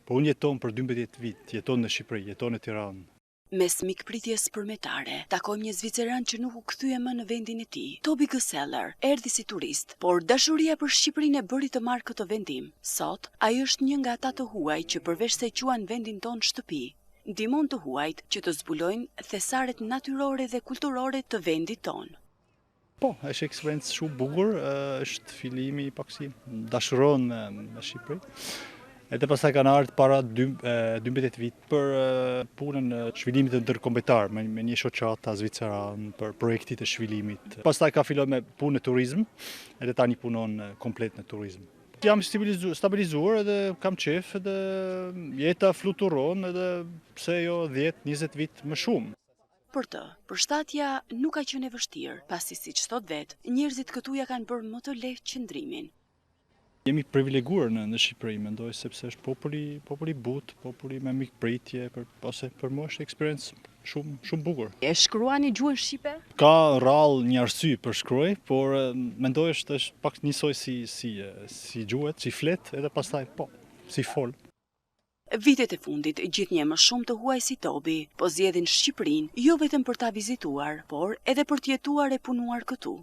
Po unë jeton për 12 vit, jeton në Shqipëri, jeton në Tiranë. Mes mikpritjes përmetare, takojmë një zviceran që nuk u kthye më në vendin e tij. Tobi Gëseller erdhi si turist, por dashuria për Shqipërinë e bëri të marrë këtë vendim. Sot, ai është një nga ata të huaj që përveç se quan vendin ton shtëpi, ndihmon të huajt që të zbulojnë thesaret natyrore dhe kulturore të vendit ton. Po, është eksperiencë shumë bukur, është fillimi paksi dashuron me Shqipëri. Edhe pastaj kanë ardhur para 12 vit për punën e zhvillimit të ndërkombëtar me një shoqata zviceran për projektit e zhvillimit. Pastaj ka filluar me punë në turizëm, edhe tani punon komplet në turizëm. Jam stabilizuar edhe kam qef edhe jeta fluturon edhe pse jo 10-20 vit më shumë. Për të, përshtatja nuk ka qenë e vështirë, pasi siç thot vet, njerëzit këtu ja kanë bërë më të lehtë qëndrimin. Jemi privileguar në Shqipëri, mendoj, sepse është populli but, populli me mikpritje, ose për mua është eksperiencë shumë bukur. E shkruani gjuhën shqipe? Ka rrallë një arsye për shkruaj, por mendoj është pak njësoj si gjuhet, si flet, edhe pastaj si fol. Vitet e fundit, gjithnjë më shumë të huaj si Tobi, po zgjedhin Shqipërinë jo vetëm për ta vizituar, por edhe për të jetuar e punuar këtu.